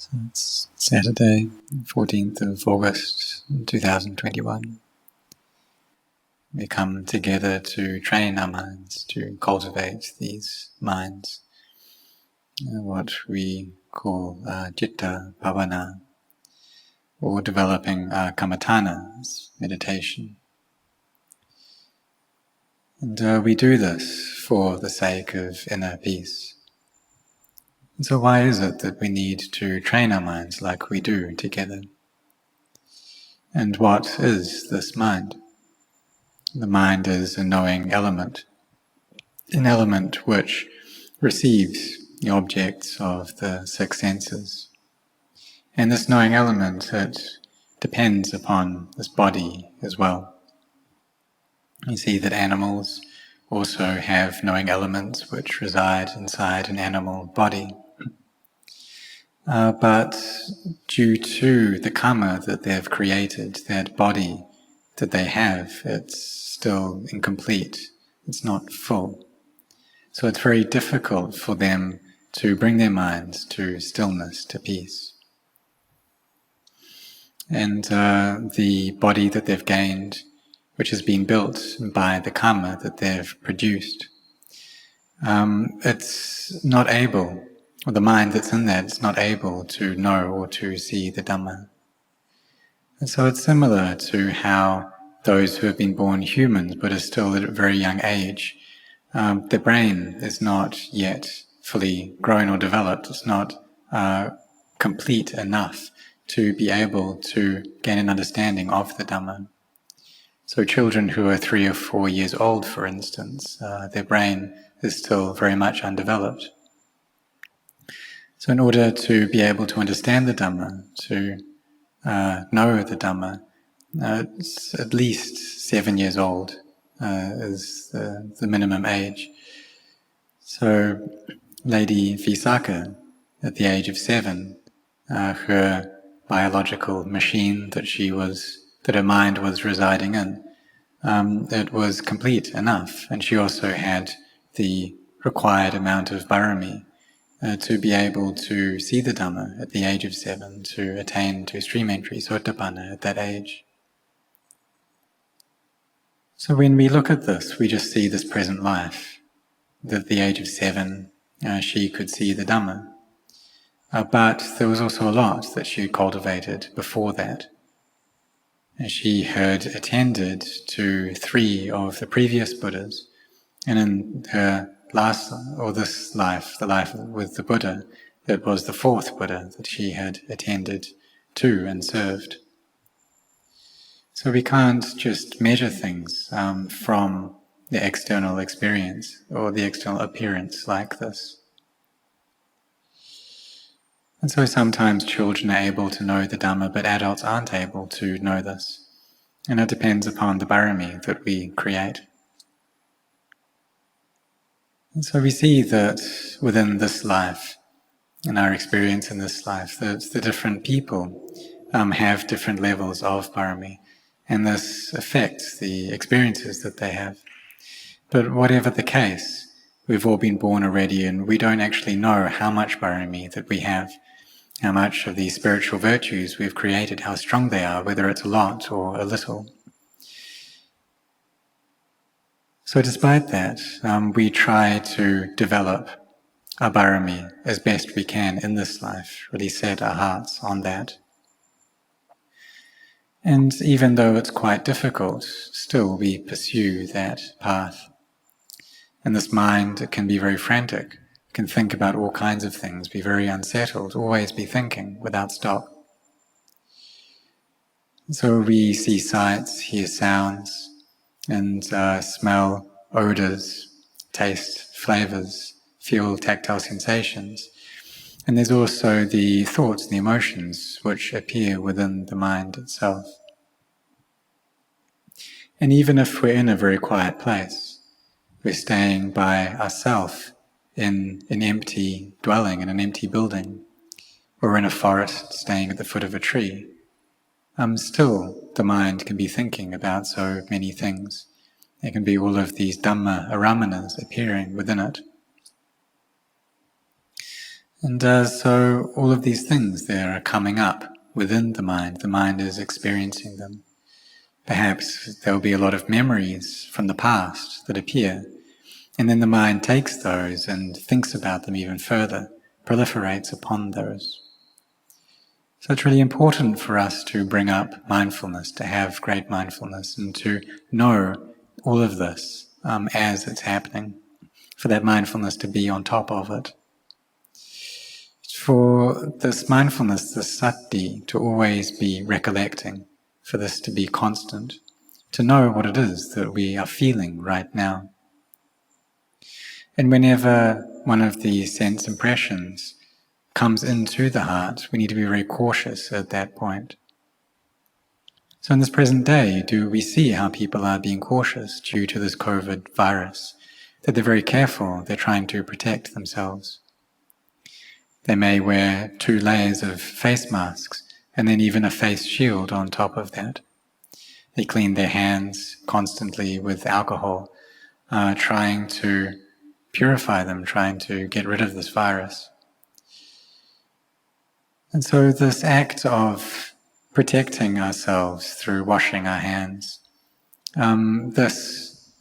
So it's Saturday, 14th of August 2021. We come together to train our minds, to cultivate these minds, what we call citta bhavana, or developing kammatthana, meditation. And we do this for the sake of inner peace. And so why is it that we need to train our minds like we do together? And what is this mind? The mind is a knowing element, an element which receives the objects of the six senses. And this knowing element, it depends upon this body as well. You see that animals also have knowing elements which reside inside an animal body. But due to the karma that they've created, that body that they have, it's still incomplete, it's not full. So it's very difficult for them to bring their minds to stillness, to peace. And the body that they've gained, which has been built by the karma that they've produced, it's not able, or the mind that's in that is not able to know or to see the Dhamma. And so it's similar to how those who have been born humans but are still at a very young age, their brain is not yet fully grown or developed. It's not complete enough to be able to gain an understanding of the Dhamma. So children who are 3 or 4 years old, for instance, their brain is still very much undeveloped. So in order to be able to understand the Dhamma, to know the Dhamma, it's at least 7 years old is the minimum age. So Lady Visakha, at the age of 7, her biological machine that her mind was residing in, it was complete enough, and she also had the required amount of bharami to be able to see the Dhamma at the age of 7, to attain to stream entry, sotapanna, at that age. So when we look at this, we just see this present life, that at the age of 7, she could see the Dhamma. But there was also a lot that she had cultivated before that. And she had attended to 3 of the previous Buddhas, and in her this life, the life with the Buddha, it was the 4th Buddha that she had attended to and served. So we can't just measure things from the external experience or the external appearance like this. And so sometimes children are able to know the Dhamma, but adults aren't able to know this. And it depends upon the bharami that we create. And so we see that within this life, in our experience in this life, that the different people have different levels of bharami, and this affects the experiences that they have. But whatever the case, we've all been born already, and we don't actually know how much bharami that we have, how much of these spiritual virtues we've created, how strong they are, whether it's a lot or a little. So despite that, we try to develop our bharami as best we can in this life, really set our hearts on that. And even though it's quite difficult, still we pursue that path. And this mind, it can be very frantic, it can think about all kinds of things, be very unsettled, always be thinking without stop. So we see sights, hear sounds, and smell odors, taste flavors, feel tactile sensations. And there's also the thoughts and the emotions which appear within the mind itself. And even if we're in a very quiet place, we're staying by ourselves in an empty dwelling, in an empty building, or in a forest staying at the foot of a tree, still the mind can be thinking about so many things. There can be all of these Dhamma aramanas appearing within it. And so all of these things there are coming up within the mind is experiencing them. Perhaps there will be a lot of memories from the past that appear, and then the mind takes those and thinks about them even further, proliferates upon those. So it's really important for us to bring up mindfulness, to have great mindfulness, and to know all of this as it's happening, for that mindfulness to be on top of it. For this mindfulness, this sati, to always be recollecting, for this to be constant, to know what it is that we are feeling right now. And whenever one of the sense impressions comes into the heart, we need to be very cautious at that point. So in this present day, do we see how people are being cautious due to this COVID virus? That they're very careful, they're trying to protect themselves. They may wear 2 layers of face masks and then even a face shield on top of that. They clean their hands constantly with alcohol, trying to purify them, trying to get rid of this virus. And so this act of protecting ourselves through washing our hands, this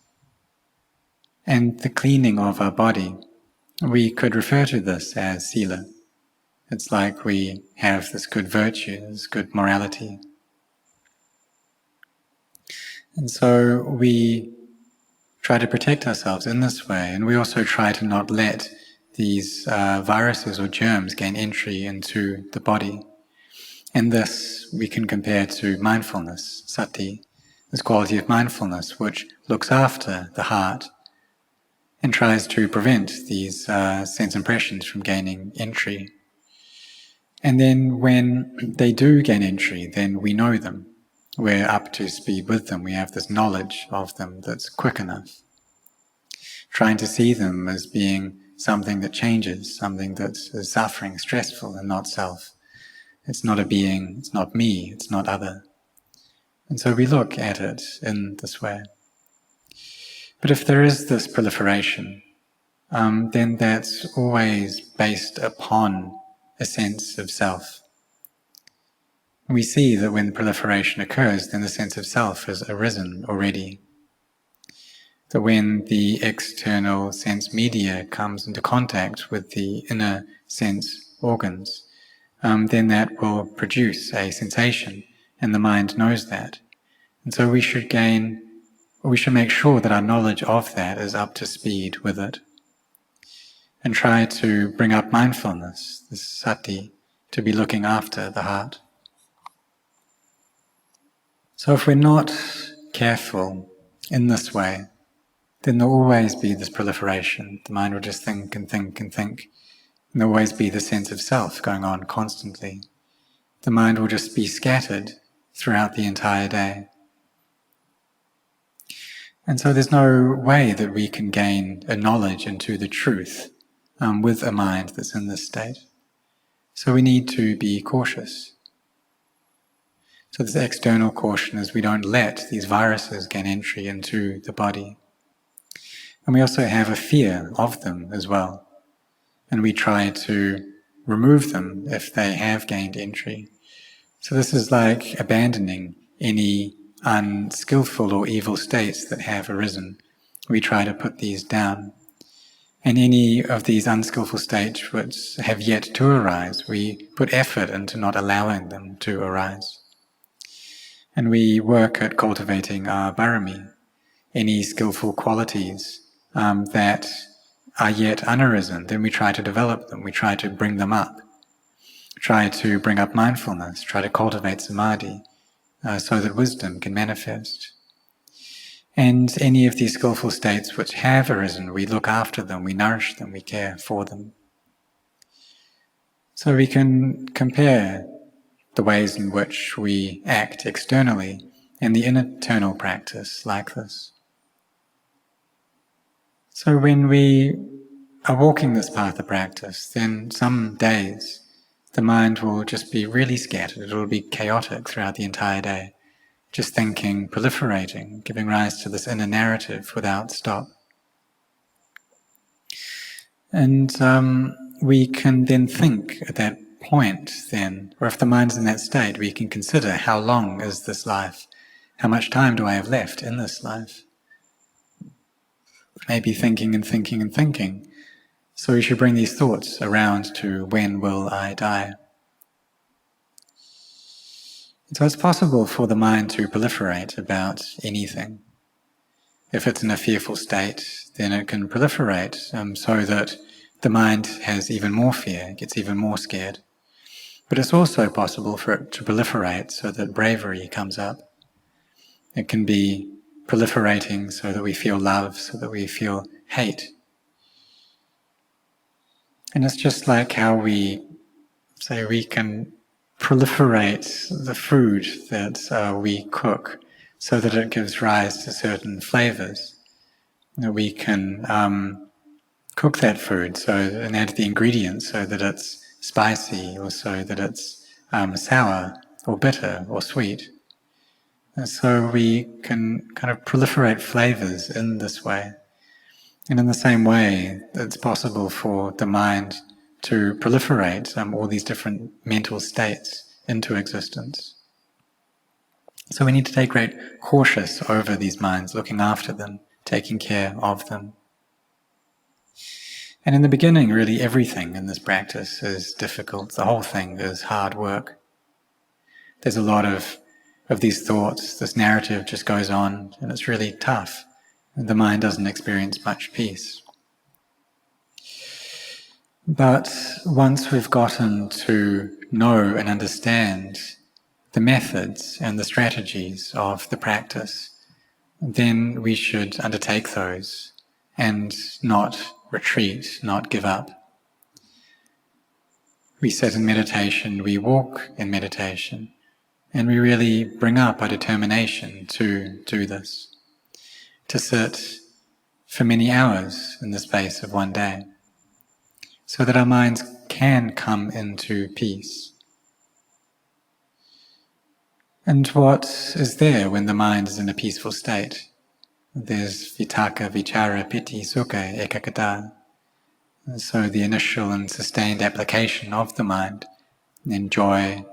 and the cleaning of our body, we could refer to this as sila. It's like we have this good virtue, this good morality. And so we try to protect ourselves in this way, and we also try to not let these viruses or germs gain entry into the body. And this we can compare to mindfulness, sati, this quality of mindfulness which looks after the heart and tries to prevent these sense impressions from gaining entry. And then when they do gain entry, then we know them. We're up to speed with them. We have this knowledge of them that's quick enough. Trying to see them as being something that changes, something that is suffering, stressful, and not self. It's not a being, it's not me, it's not other. And so we look at it in this way. But if there is this proliferation, then that's always based upon a sense of self. We see that when proliferation occurs, then the sense of self has arisen already. That when the external sense media comes into contact with the inner sense organs, then that will produce a sensation, and the mind knows that. And so we should make sure that our knowledge of that is up to speed with it, and try to bring up mindfulness, this sati, to be looking after the heart. So if we're not careful in this way, then there'll always be this proliferation. The mind will just think and think and think. And there'll always be the sense of self going on constantly. The mind will just be scattered throughout the entire day. And so there's no way that we can gain a knowledge into the truth with a mind that's in this state. So we need to be cautious. So this external caution is we don't let these viruses gain entry into the body. And we also have a fear of them as well. And we try to remove them if they have gained entry. So this is like abandoning any unskillful or evil states that have arisen. We try to put these down. And any of these unskillful states which have yet to arise, we put effort into not allowing them to arise. And we work at cultivating our barami, any skillful qualities that are yet unarisen, then we try to develop them, we try to bring them up, try to bring up mindfulness, try to cultivate samadhi, so that wisdom can manifest. And any of these skillful states which have arisen, we look after them, we nourish them, we care for them. So we can compare the ways in which we act externally and the internal practice like this. So when we are walking this path of practice, then some days the mind will just be really scattered, it will be chaotic throughout the entire day, just thinking, proliferating, giving rise to this inner narrative without stop. And we can then think at that point then, or if the mind's in that state, we can consider how long is this life? How much time do I have left in this life? Maybe thinking and thinking and thinking. So we should bring these thoughts around to when will I die? So it's possible for the mind to proliferate about anything. If it's in a fearful state, then it can proliferate so that the mind has even more fear, gets even more scared. But it's also possible for it to proliferate so that bravery comes up. It can be proliferating so that we feel love, so that we feel hate. And it's just like how we say we can proliferate the food that we cook so that it gives rise to certain flavors. That we can cook that food and add the ingredients so that it's spicy or so that it's sour or bitter or sweet. And so we can kind of proliferate flavors in this way. And in the same way, it's possible for the mind to proliferate all these different mental states into existence. So we need to take great cautious over these minds, looking after them, taking care of them. And in the beginning, really everything in this practice is difficult. The whole thing is hard work. There's a lot of these thoughts, this narrative just goes on, and it's really tough. And the mind doesn't experience much peace. But once we've gotten to know and understand the methods and the strategies of the practice, then we should undertake those and not retreat, not give up. We sit in meditation, we walk in meditation, and we really bring up our determination to do this, to sit for many hours in the space of one day, so that our minds can come into peace. And what is there when the mind is in a peaceful state? There's vitaka, vichara, piti, sukha, ekaggata. So the initial and sustained application of the mind, then joy,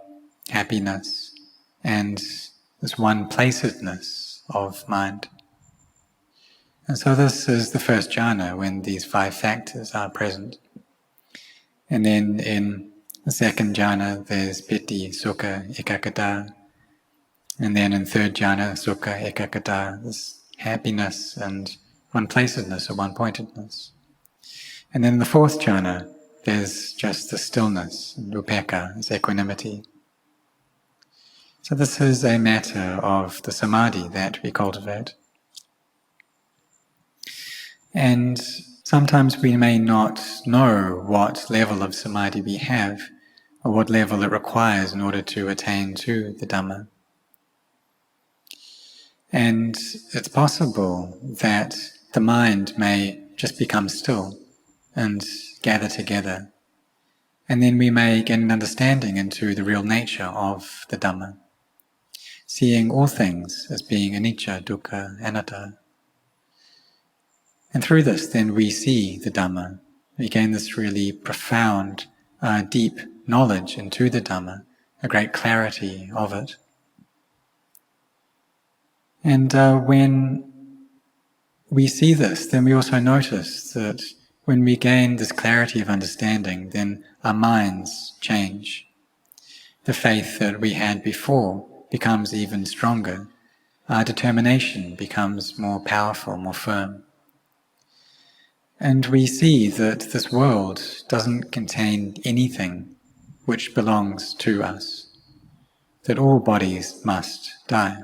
happiness, and this one-placedness of mind. And so this is the first jhana, when these 5 factors are present. And then in the second jhana, there's piti, sukha, ekaggata. And then in third jhana, sukha, ekaggata, this happiness and one-placedness or one-pointedness. And then in the fourth jhana, there's just the stillness, upekkha, this equanimity. So this is a matter of the samadhi that we cultivate. And sometimes we may not know what level of samadhi we have, or what level it requires in order to attain to the Dhamma. And it's possible that the mind may just become still and gather together. And then we may get an understanding into the real nature of the Dhamma, seeing all things as being anicca, dukkha, anatta. And through this then we see the Dhamma. We gain this really profound, deep knowledge into the Dhamma, a great clarity of it. And when we see this, then we also notice that when we gain this clarity of understanding, then our minds change. The faith that we had before becomes even stronger. Our determination becomes more powerful, more firm. And we see that this world doesn't contain anything which belongs to us, that all bodies must die,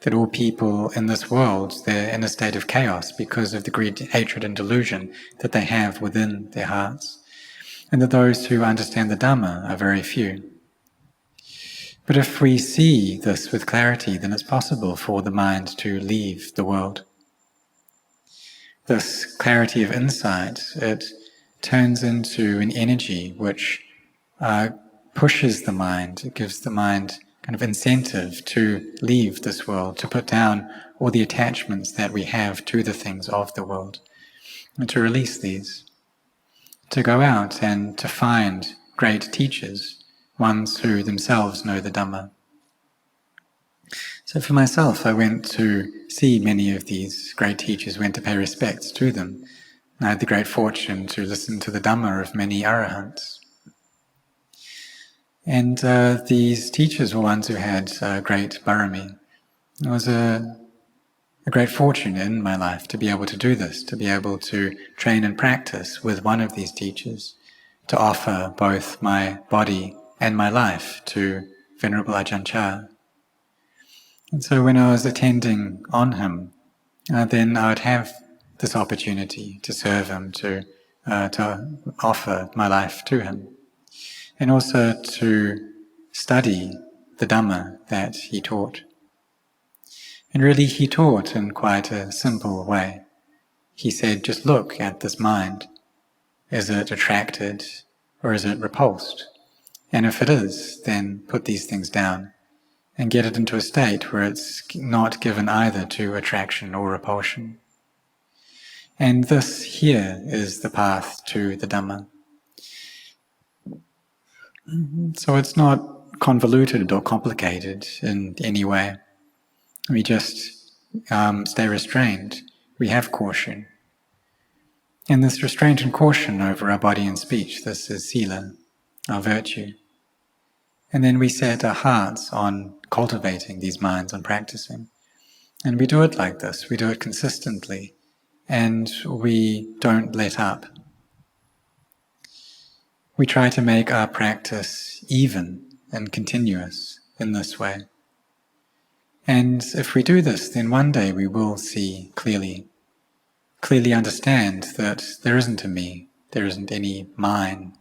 that all people in this world, they're in a state of chaos because of the greed, hatred and delusion that they have within their hearts, and that those who understand the Dhamma are very few. But if we see this with clarity, then it's possible for the mind to leave the world. This clarity of insight, it turns into an energy which pushes the mind, it gives the mind kind of incentive to leave this world, to put down all the attachments that we have to the things of the world, and to release these. to go out and to find great teachers, ones who themselves know the Dhamma. So for myself, I went to see many of these great teachers, went to pay respects to them. I had the great fortune to listen to the Dhamma of many arahants. And these teachers were ones who had great barami. It was a great fortune in my life to be able to do this, to be able to train and practice with one of these teachers, to offer both my body and my life to Venerable Ajahn Chah. And so when I was attending on him, then I would have this opportunity to serve him, to offer my life to him, and also to study the Dhamma that he taught. And really he taught in quite a simple way. He said, just look at this mind. Is it attracted or is it repulsed? And if it is, then put these things down and get it into a state where it's not given either to attraction or repulsion. And this here is the path to the Dhamma. So it's not convoluted or complicated in any way. We just stay restrained. We have caution. And this restraint and caution over our body and speech, this is sila, our virtue. And then we set our hearts on cultivating these minds, on practicing. And we do it like this, we do it consistently, and we don't let up. We try to make our practice even and continuous in this way. And if we do this, then one day we will see clearly understand that there isn't a me, there isn't any mine.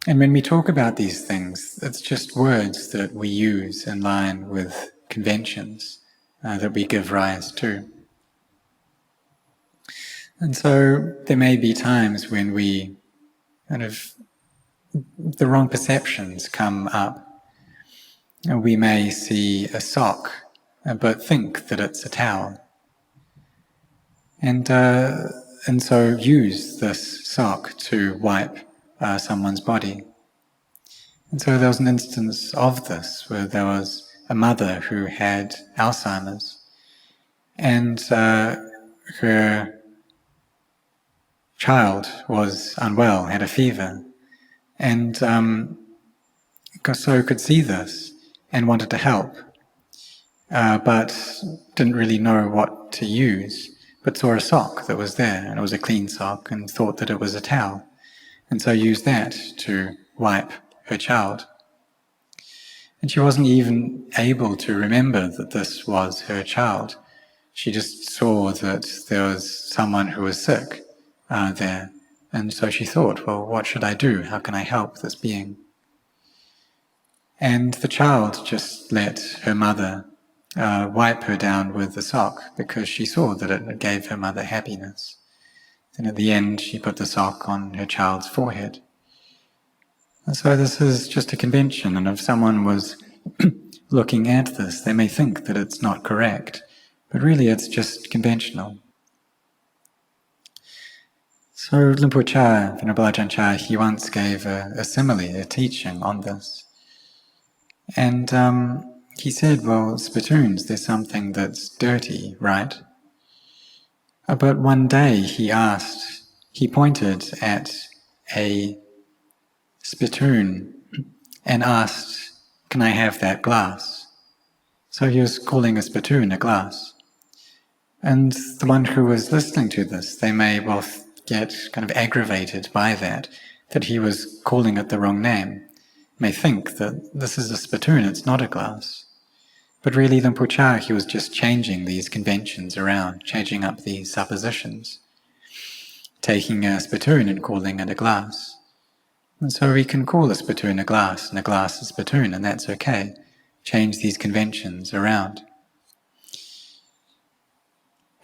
And when we talk about these things, it's just words that we use in line with conventions that we give rise to. And so there may be times when we the wrong perceptions come up. We may see a sock, but think that it's a towel. And so use this sock to wipe someone's body. And so there was an instance of this where there was a mother who had Alzheimer's, and her child was unwell, had a fever, and so could see this and wanted to help, but didn't really know what to use, but saw a sock that was there, and it was a clean sock, and thought that it was a towel, and so used that to wipe her child. And she wasn't even able to remember that this was her child. She just saw that there was someone who was sick there, and so she thought, well, what should I do? How can I help this being? And the child just let her mother wipe her down with the sock because she saw that it gave her mother happiness. And at the end, she put the sock on her child's forehead. And so this is just a convention, and if someone was looking at this, they may think that it's not correct, but really it's just conventional. So Lumpur Cha, Venerable Ajahn Chah, he once gave a simile, a teaching on this. And he said, well, spittoons, there's something that's dirty, right? But one day he pointed at a spittoon and asked, can I have that glass? So he was calling a spittoon a glass. And the one who was listening to this, they may well get kind of aggravated by that he was calling it the wrong name, may think that this is a spittoon, it's not a glass. But really Lumpur Cha, he was just changing these conventions around, changing up these suppositions, taking a spittoon and calling it a glass. And so we can call a spittoon a glass and a glass a spittoon, and that's okay. Change these conventions around.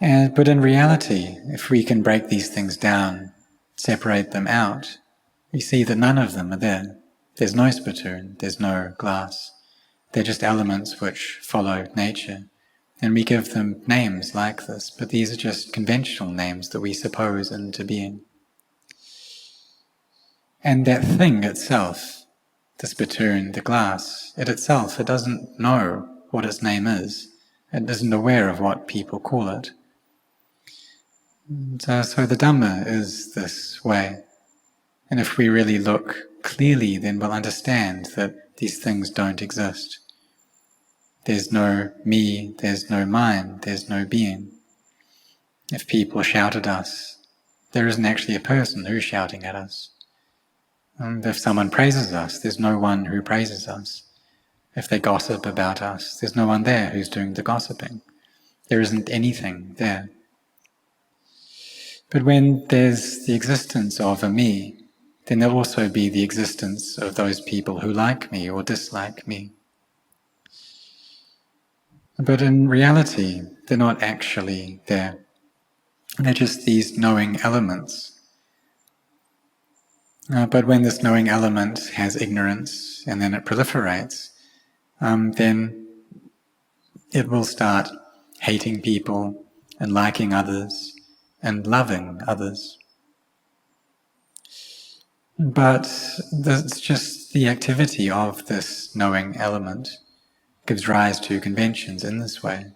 But in reality, if we can break these things down, separate them out, we see that none of them are there. There's no spittoon, there's no glass. They're just elements which follow nature. And we give them names like this, but these are just conventional names that we suppose into being. And that thing itself, the spittoon, the glass, it doesn't know what its name is. It isn't aware of what people call it. And, so the Dhamma is this way. And if we really look clearly, then we'll understand that these things don't exist. There's no me, there's no mine, there's no being. If people shout at us, there isn't actually a person who's shouting at us. And if someone praises us, there's no one who praises us. If they gossip about us, there's no one there who's doing the gossiping. There isn't anything there. But when there's the existence of a me, then there'll also be the existence of those people who like me or dislike me. But in reality, they're not actually there. They're just these knowing elements. But when this knowing element has ignorance and then it proliferates, then it will start hating people and liking others and loving others. But it's just the activity of this knowing element gives rise to conventions in this way.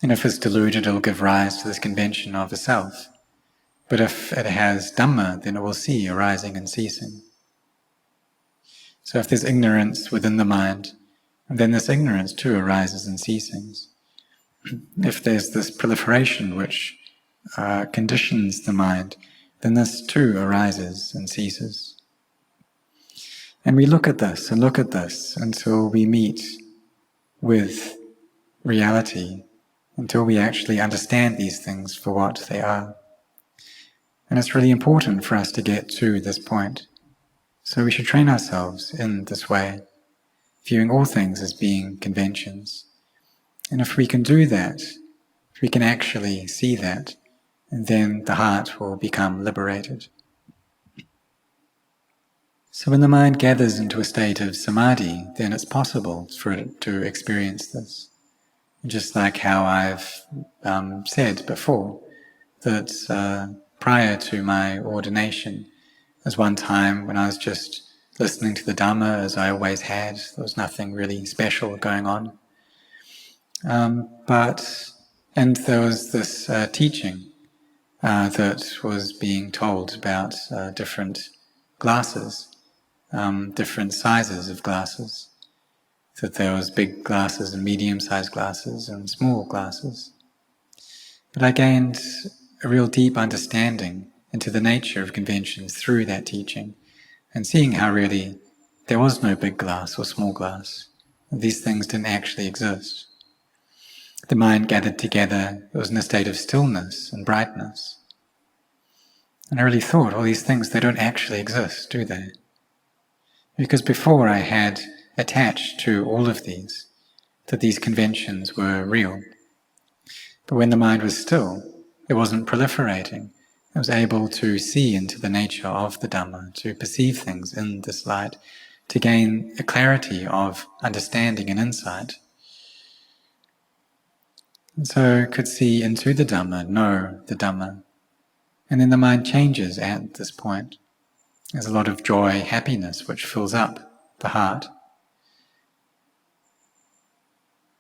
And if it's deluded, it'll give rise to this convention of a self. But if it has Dhamma, then it will see arising and ceasing. So if there's ignorance within the mind, then this ignorance too arises and ceases. If there's this proliferation which conditions the mind, then this too arises and ceases. And we look at this and look at this until we meet with reality, until we actually understand these things for what they are. And it's really important for us to get to this point. So we should train ourselves in this way, viewing all things as being conventions. And if we can do that, if we can actually see that, and then the heart will become liberated. So when the mind gathers into a state of samadhi, then it's possible for it to experience this. Just like how I've said before, that prior to my ordination, there's one time when I was just listening to the Dhamma as I always had. There was nothing really special going on. And there was this teaching that was being told about different glasses, different sizes of glasses. That there was big glasses and medium-sized glasses and small glasses. But I gained a real deep understanding into the nature of conventions through that teaching, and seeing how really there was no big glass or small glass. These things didn't actually exist. The mind gathered together, it was in a state of stillness and brightness. And I really thought, all these things, they don't actually exist, do they? Because before I had attached to all of these, that these conventions were real. But when the mind was still, it wasn't proliferating. It was able to see into the nature of the Dhamma, to perceive things in this light, to gain a clarity of understanding and insight. And so it could see into the Dhamma, know the Dhamma. And then the mind changes at this point. There's a lot of joy, happiness, which fills up the heart.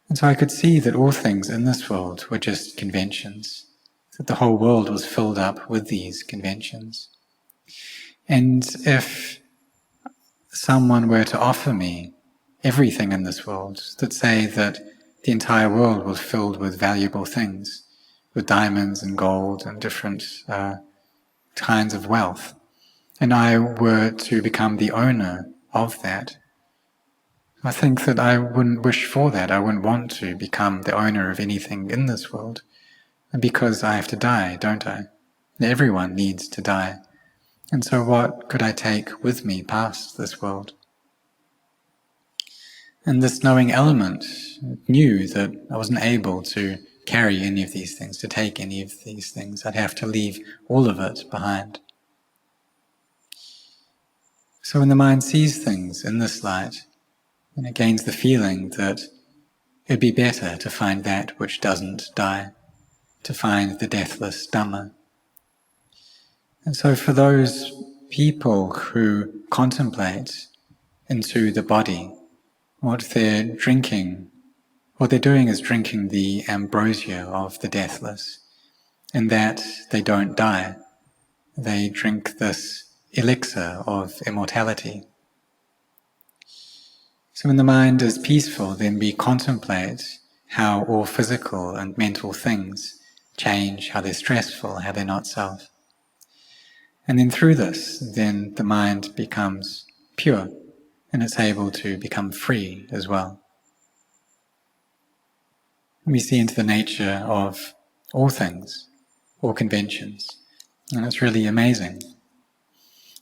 And so I could see that all things in this world were just conventions, that the whole world was filled up with these conventions. And if someone were to offer me everything in this world, that say that the entire world was filled with valuable things, with diamonds and gold and different kinds of wealth, and I were to become the owner of that, I think that I wouldn't wish for that. I wouldn't want to become the owner of anything in this world, because I have to die, don't I? Everyone needs to die. And so what could I take with me past this world? And this knowing element knew that I wasn't able to carry any of these things, to take any of these things. I'd have to leave all of it behind. So when the mind sees things in this light, and it gains the feeling that It'd be better to find that which doesn't die, to find the deathless Dhamma. And so for those people who contemplate into the body, what they're doing is drinking the ambrosia of the deathless, in that they don't die. They drink this elixir of immortality. So when the mind is peaceful, then we contemplate how all physical and mental things change, how they're stressful, how they're not self. And then through this, then the mind becomes pure, and it's able to become free as well. And we see into the nature of all things, all conventions, and it's really amazing.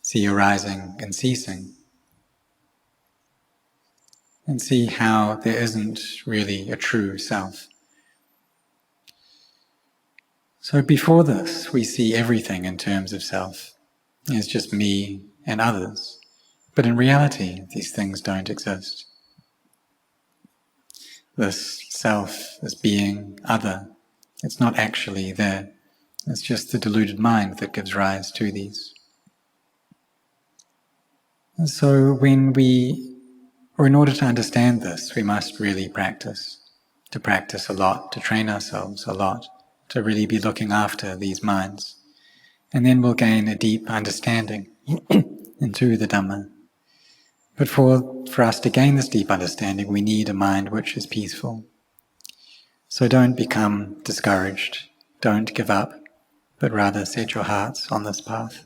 See arising and ceasing, and see how there isn't really a true self. So before this, we see everything in terms of self. It's just me and others. But in reality, these things don't exist. This self, this being, other, it's not actually there. It's just the deluded mind that gives rise to these. And so in order to understand this, we must really practice. To practice a lot, to train ourselves a lot, to really be looking after these minds. And then we'll gain a deep understanding into the Dhamma. But for us to gain this deep understanding, we need a mind which is peaceful. So don't become discouraged, don't give up, but rather set your hearts on this path.